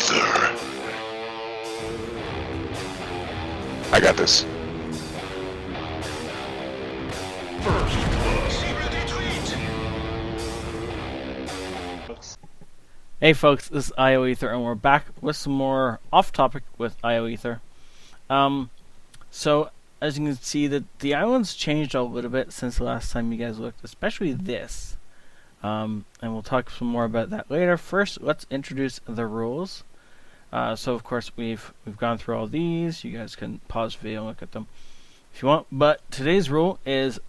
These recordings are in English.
ioEther. I got this. Hey folks, this is ioEther, and we're back with some more off-topic with ioEther. So as you can see, that the island's changed a little bit since the last time you guys looked, especially this. And we'll talk some more about that later. First, let's introduce the rules. So of course we've gone through all these. You guys can pause the video and look at them if you want. But today's rule is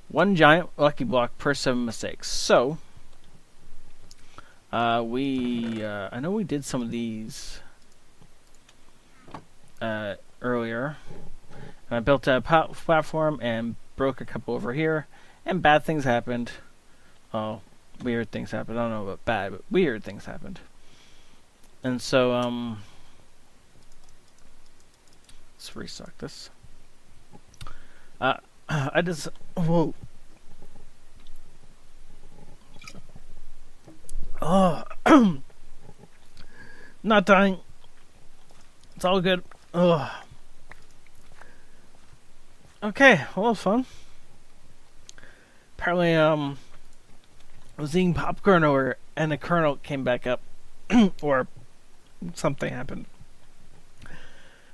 1 giant lucky block per 7 mistakes. So I know we did some of these earlier. And I built a platform and broke a couple over here, and bad things happened. Oh, weird things happened. I don't know about bad, but weird things happened. And so, let's restock this. I just, whoa. Oh, not dying. It's all good. Ugh. Okay, well, it was fun. Apparently, I was eating popcorn over, and the kernel came back up, or something happened,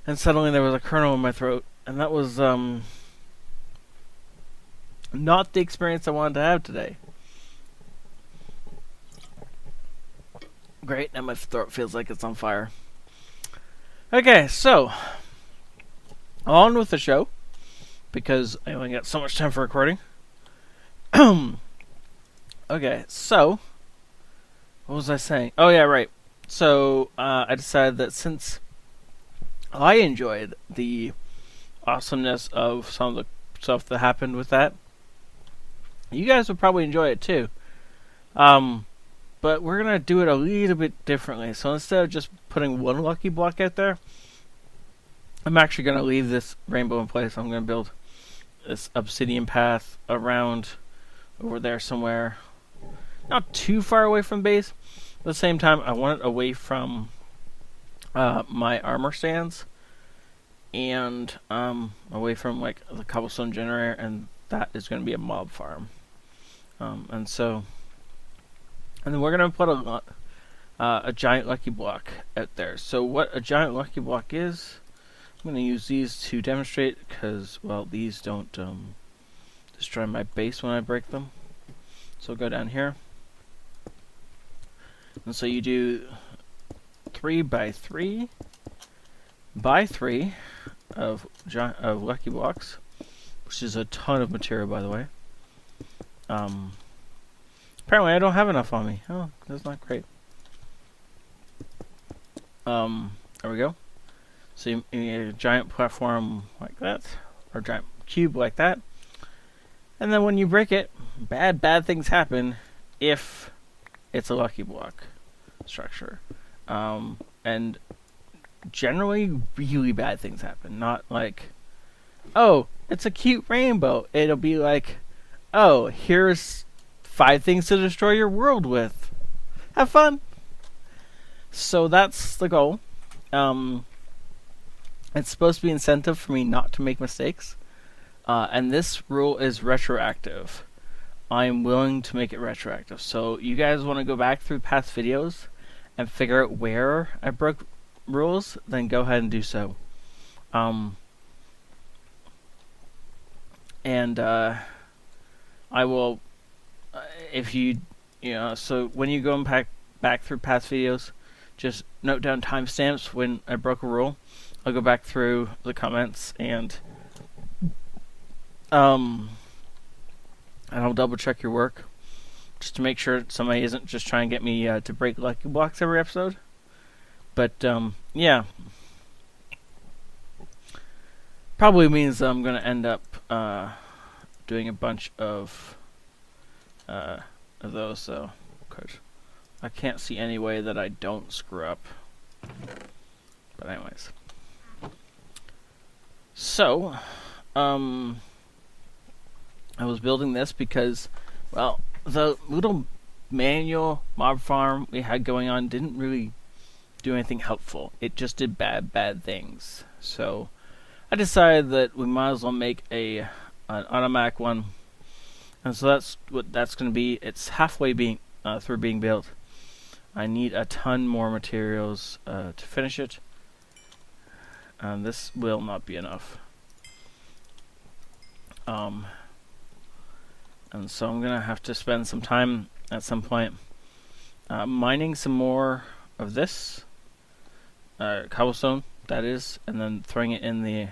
and suddenly there was a kernel in my throat, and that was not the experience I wanted to have today. Great, now my throat feels like it's on fire. Okay, so on with the show, because I only got so much time for recording. Okay, so what was I saying? Oh yeah, right. So I decided that since I enjoyed the awesomeness of some of the stuff that happened with that, you guys would probably enjoy it too. But we're gonna do it a little bit differently. So instead of just putting 1 lucky block out there, I'm actually gonna leave this rainbow in place. I'm gonna build this obsidian path around over there somewhere, not too far away from base. At the same time, I want it away from my armor stands, and away from like the cobblestone generator, and that is going to be a mob farm. And then we're going to put a giant lucky block out there. So what a giant lucky block is, I'm going to use these to demonstrate, because, well, these don't destroy my base when I break them. So go down here. And so you do 3 by 3 by 3 of lucky blocks, which is a ton of material, by the way. Apparently I don't have enough on me. Oh, that's not great. There we go. So you need a giant platform like that, or a giant cube like that. And then when you break it, bad things happen if it's a lucky block structure. And generally really bad things happen. Not like, oh, it's a cute rainbow. It'll be like, oh, here's 5 things to destroy your world with. Have fun. So that's the goal. It's supposed to be incentive for me not to make mistakes. And this rule is retroactive. I'm willing to make it retroactive. So you guys want to go back through past videos and figure out where I broke rules, then go ahead and do so. And I will, if you know, so when you go back through past videos, just note down timestamps when I broke a rule. I'll go back through the comments and I'll double check your work, just to make sure somebody isn't just trying to get me to break lucky blocks every episode. But yeah, probably means I'm gonna end up doing a bunch of those. So I can't see any way that I don't screw up. But anyways, so I was building this because, well, the little manual mob farm we had going on didn't really do anything helpful. It just did bad things. So I decided that we might as well make an automatic one. And so that's what that's going to be. It's halfway through being built. I need a ton more materials to finish it. And this will not be enough. And so I'm going to have to spend some time at some point mining some more of this cobblestone, that is, and then throwing it in the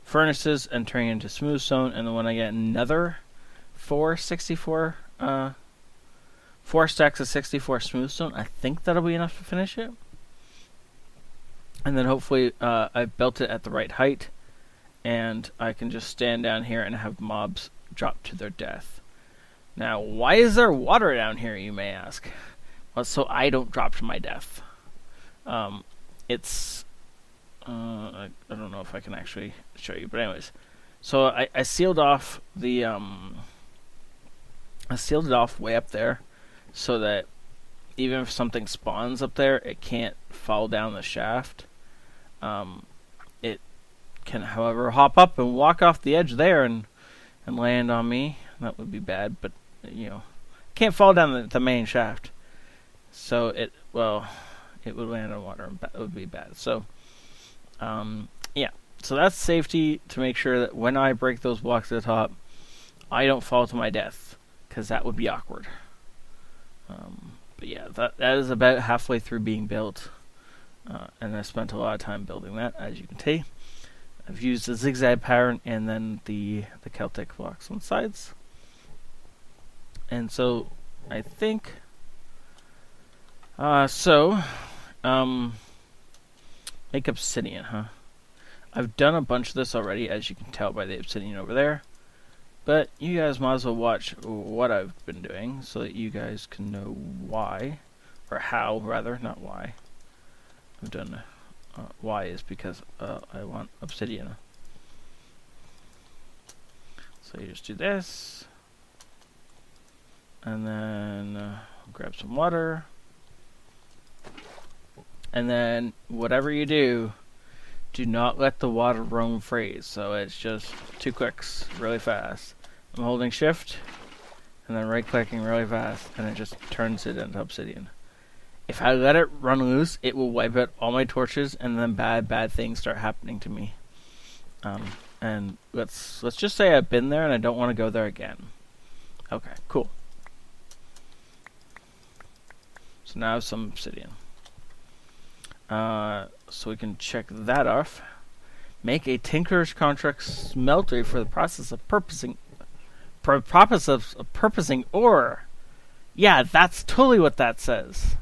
furnaces and turning it into smooth stone. And then when I get another 4 stacks of 64 smooth stone, I think that'll be enough to finish it. And then hopefully I've built it at the right height, and I can just stand down here and have mobs drop to their death. Now, why is there water down here, you may ask? Well, so I don't drop to my death. It's... I don't know if I can actually show you, but anyways. So I sealed off the... I sealed it off way up there, so that even if something spawns up there, it can't fall down the shaft. It can, however, hop up and walk off the edge there and land on me. That would be bad, but can't fall down the main shaft. So it would land on water, and that would be bad. So, yeah. So that's safety, to make sure that when I break those blocks at the top, I don't fall to my death, because that would be awkward. But yeah, that is about halfway through being built. And I spent a lot of time building that, as you can see. I've used the zigzag pattern and then the Celtic blocks on the sides. And so, I think... make obsidian, huh? I've done a bunch of this already, as you can tell by the obsidian over there. But you guys might as well watch what I've been doing, so that you guys can know why. Or how, rather, not why. I've done... why is because I want obsidian. So you just do this. And then grab some water. And then whatever you do, do not let the water roam free. So it's just 2 clicks really fast. I'm holding shift and then right clicking really fast, and it just turns it into obsidian. If I let it run loose, it will wipe out all my torches, and then bad things start happening to me. And let's just say I've been there and I don't want to go there again. Okay, cool. So now I have some obsidian. So we can check that off. Make a tinker's contract smelter for the process of purposing ore. Yeah, that's totally what that says.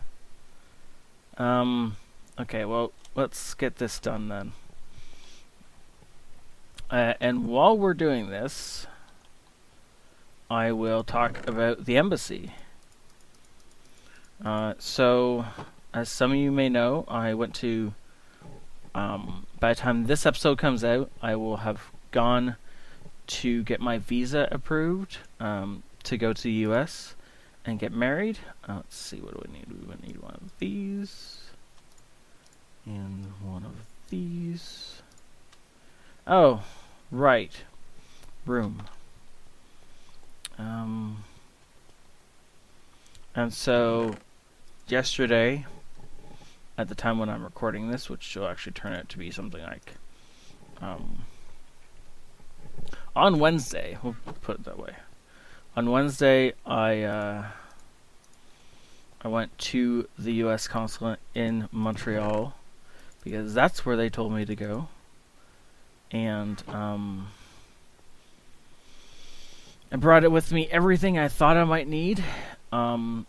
Okay, well, let's get this done then. And while we're doing this, I will talk about the embassy. So, as some of you may know, I went to... by the time this episode comes out, I will have gone to get my visa approved to go to the US and get married. Let's see, what do we need? We would need one of these and one of these. Oh, right. Room. And so yesterday, at the time when I'm recording this, which will actually turn out to be something like on Wednesday, we'll put it that way. On Wednesday, I went to the U.S. consulate in Montreal because that's where they told me to go, and I brought it with me, everything I thought I might need, and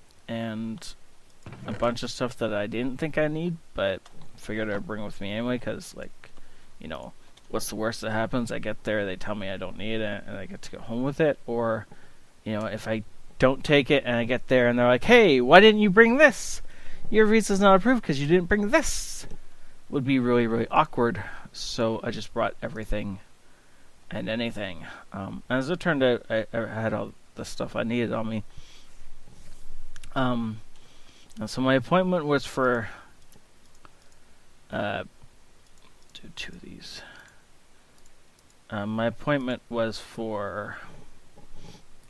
a bunch of stuff that I didn't think I need, but figured I'd bring with me anyway, because, like, what's the worst that happens? I get there, they tell me I don't need it, and I get to go home with it, or, if I don't take it and I get there and they're like, hey, why didn't you bring this? Your visa's not approved because you didn't bring this. Would be really, really awkward, so I just brought everything and anything. As it turned out, I had all the stuff I needed on me. And so my appointment was for Do 2 of these. My appointment was for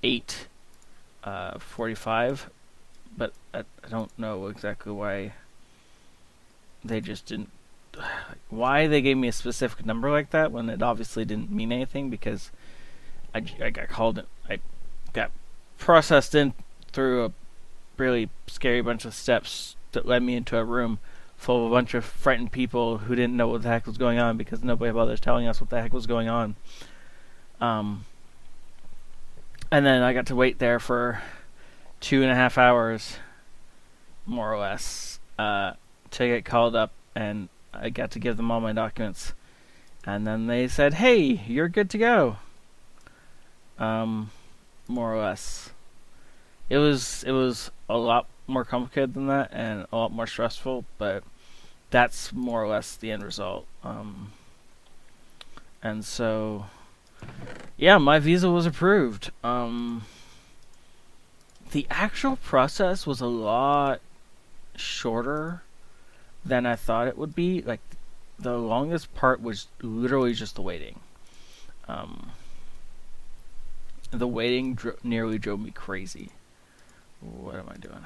8:45, but I don't know exactly why they just didn't. Why they gave me a specific number like that when it obviously didn't mean anything, because I got called in. I got processed in through a really scary bunch of steps that led me into a room full of a bunch of frightened people who didn't know what the heck was going on because nobody bothers telling us what the heck was going on. And then I got to wait there for 2.5 hours, more or less, to get called up, and I got to give them all my documents. And then they said, "Hey, you're good to go." More or less. It was a lot more complicated than that and a lot more stressful, but that's more or less the end result. And so, yeah, my visa was approved. The actual process was a lot shorter than I thought it would be. Like, the longest part was literally just the waiting. The waiting nearly drove me crazy. What am I doing?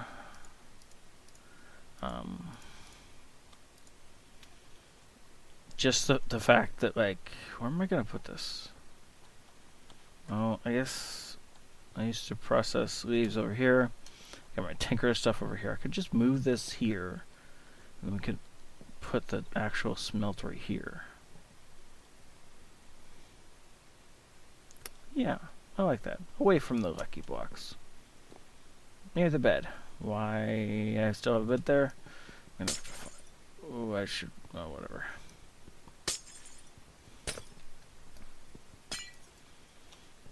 Just the fact that, like, where am I gonna put this? Oh, I guess I used to process leaves over here. Got my tinker stuff over here. I could just move this here, and then we could put the actual smelter here. Yeah, I like that. Away from the lucky blocks. Near the bed. Why I still have a bed there? Oh, I should. Oh, whatever.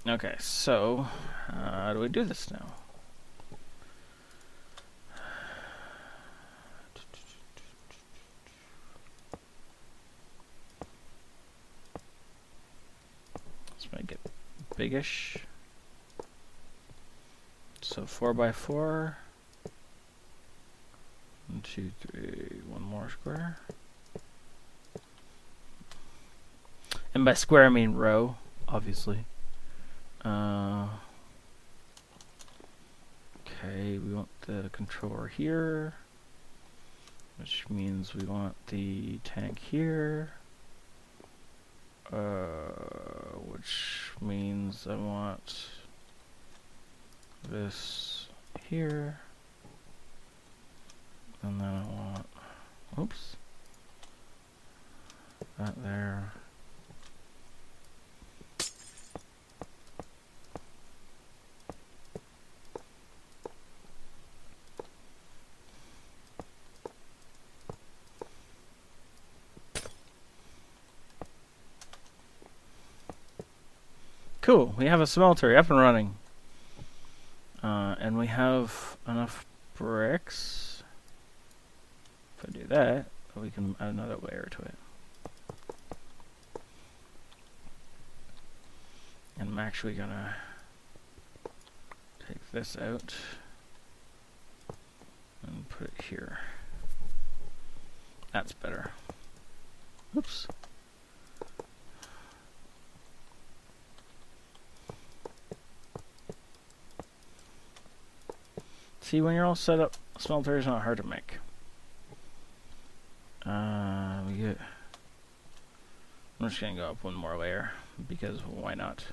Okay, so how do we do this now? Let's make it biggish. So 4x4. 1, 2, 3. One more square. And by square I mean row, obviously. Okay, we want the controller here, which means we want the tank here, which means I want this here, and then I want, oops, that there. Cool, we have a smelter up and running. And we have enough bricks. If I do that, we can add another layer to it. And I'm actually gonna take this out and put it here. That's better. Oops. See, when you're all set up, smelter is not hard to make. I'm just gonna go up one more layer because why not?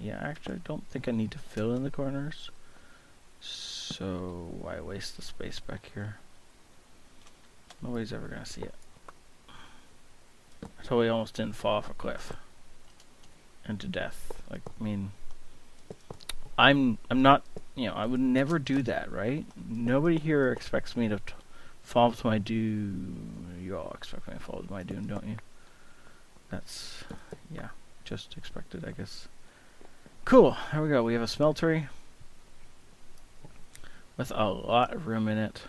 Yeah, actually, I don't think I need to fill in the corners, so why waste the space back here? Nobody's ever gonna see it. I totally almost didn't fall off a cliff into death. Like, I mean, I'm not, you know, I would never do that, right? Nobody here expects me to fall to my doom. You all expect me to fall to my doom, don't you? That's, yeah, just expected, I guess. Cool, here we go. We have a smeltery with a lot of room in it.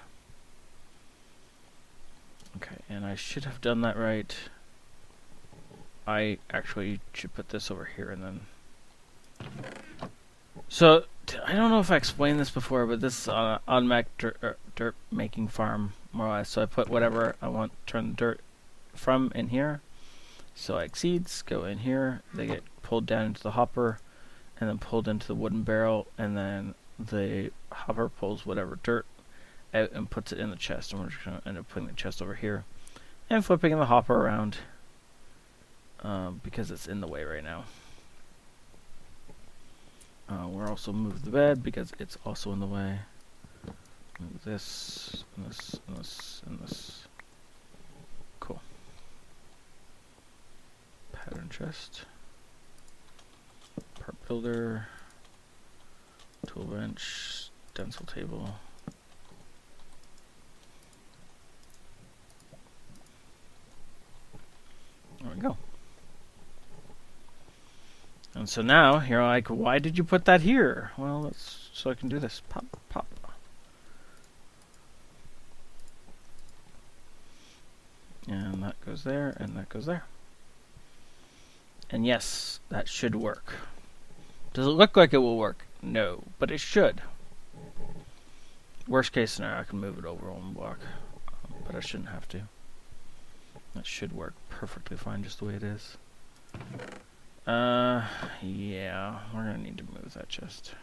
Okay, and I should have done that right. I actually should put this over here and then... So, I don't know if I explained this before, but this automatic dirt making farm, more or less. So I put whatever I want to turn the dirt from in here. So like seeds go in here, they get pulled down into the hopper, and then pulled into the wooden barrel, and then the hopper pulls whatever dirt out and puts it in the chest. And we're just going to end up putting the chest over here and flipping the hopper around because it's in the way right now. We'll also move the bed because it's also in the way. Move this, and this, and this, and this. Cool. Pattern chest. Part builder. Tool bench. Stencil table. There we go. And so now you're like, why did you put that here? Well, that's so I can do this. Pop, pop. And that goes there, and that goes there. And yes, that should work. Does it look like it will work? No, but it should. Worst case scenario, I can move it over one block. But I shouldn't have to. That should work perfectly fine just the way it is. Yeah, we're gonna need to move that chest.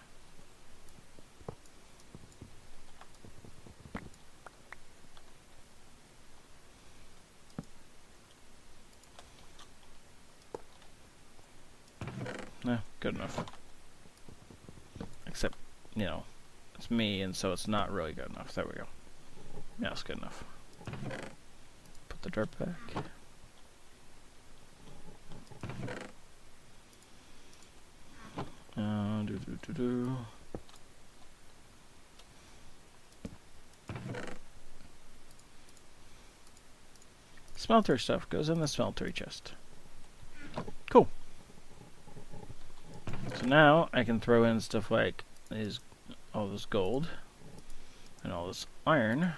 No, good enough. Except, you know, it's me, and so it's not really good enough. There we go. Yeah, it's good enough. Put the dirt back. Do. Smelter stuff goes in the smeltery chest. Cool. So now I can throw in stuff like all this gold and all this iron.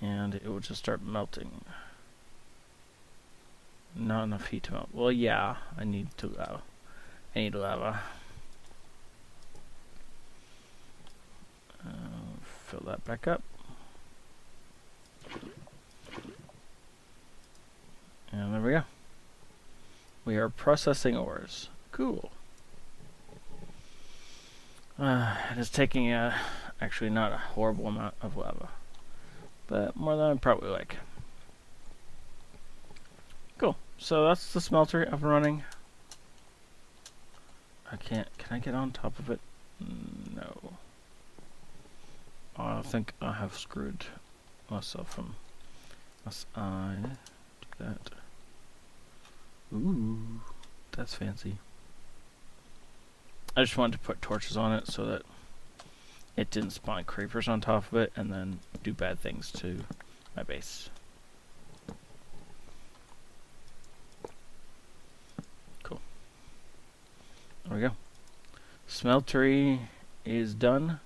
And it will just start melting. Not enough heat to melt. Well, yeah, I need lava. Fill that back up. And there we go. We are processing ores. Cool. It is taking actually not a horrible amount of lava, but more than I'd probably like. Cool. So that's the smelter up and running. Can I get on top of it? No. I think I have screwed myself from unless I do that. Ooh, that's fancy. I just wanted to put torches on it so that it didn't spawn creepers on top of it and then do bad things to my base. Cool. There we go. Smeltery is done.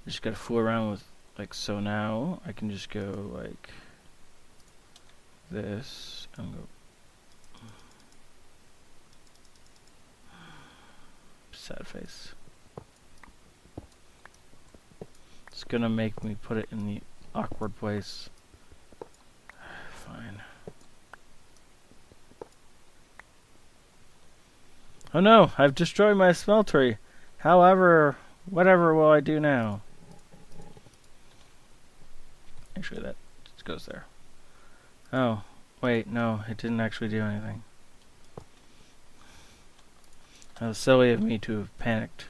Just gotta fool around with, like, so now I can just go like this and go. Sad face. It's gonna make me put it in the awkward place. Fine. Oh no, I've destroyed my smeltery. However, whatever will I do now? Actually, that just goes there. Oh, wait, no, it didn't actually do anything. That was silly of me to have panicked.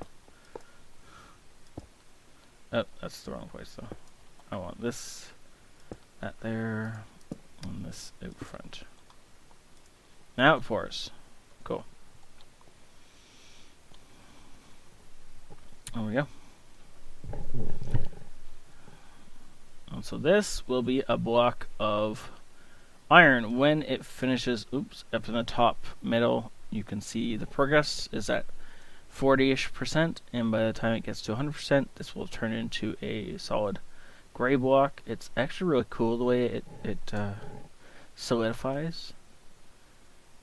Oh, that's the wrong place though. I want this, that there, and this out front. Now it pours. Cool. There we go. And so this will be a block of iron when it finishes. Oops, up in the top middle. You can see the progress is at 40-ish%, and by the time it gets to 100%, this will turn into a solid gray block. It's actually really cool the way it solidifies.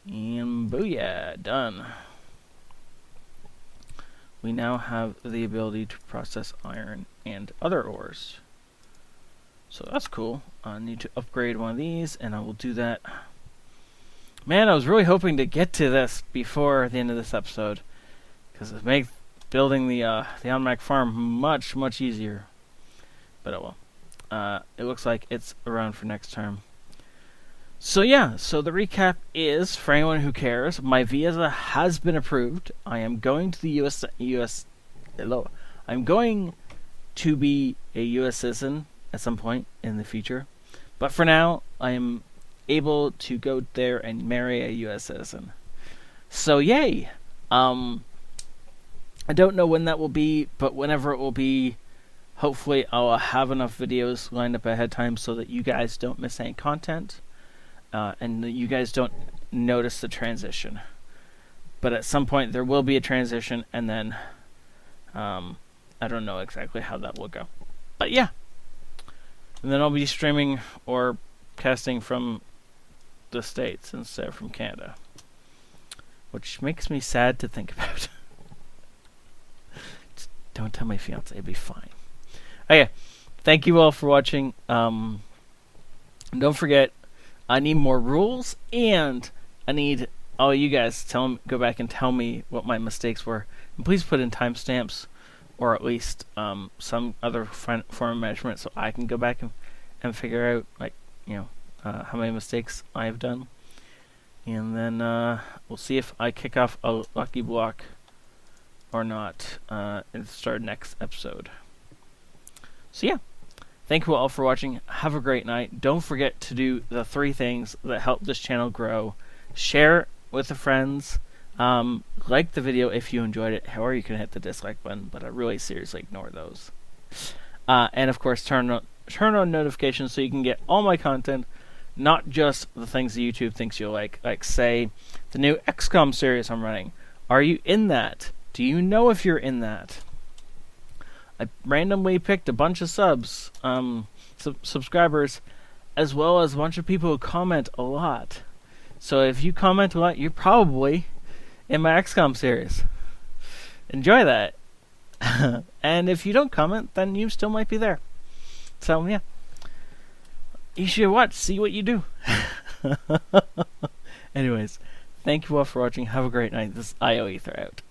And booyah, done. we now have the ability to process iron and other ores. So that's cool. I need to upgrade one of these, and I will do that. Man, I was really hoping to get to this before the end of this episode, because it makes building the automatic farm much easier. But oh well. It looks like it's around for next term. So yeah, so the recap is, for anyone who cares, my visa has been approved. I am going to the US. Hello. I'm going to be a US citizen at some point in the future. But for now, I am able to go there and marry a US citizen. So yay! I don't know when that will be, but whenever it will be, hopefully I'll have enough videos lined up ahead of time so that you guys don't miss any content. And that you guys don't notice the transition. But at some point there will be a transition, and then I don't know exactly how that will go. But yeah. And then I'll be streaming or casting from the States instead of from Canada. Which makes me sad to think about. Just don't tell my fiance, it'll be fine. Okay. Thank you all for watching. Don't forget, I need more rules, and I need all you guys to go back and tell me what my mistakes were. And please put in timestamps, or at least some other form of measurement, so I can go back and figure out, like, how many mistakes I've done. And then we'll see if I kick off a lucky block or not and start next episode. So yeah. Thank you all for watching. Have a great night. Don't forget to do the 3 things that help this channel grow. Share with the friends. Like the video if you enjoyed it. Or you can hit the dislike button, but I really seriously ignore those. And of course, turn on notifications so you can get all my content, not just the things that YouTube thinks you'll like. Like, say, the new XCOM series I'm running. Are you in that? Do you know if you're in that? I randomly picked a bunch of subscribers, as well as a bunch of people who comment a lot. So if you comment a lot, you're probably in my XCOM series. Enjoy that. And if you don't comment, then you still might be there. So yeah, you should watch, see what you do. Anyways, thank you all for watching. Have a great night. This is ioEther out.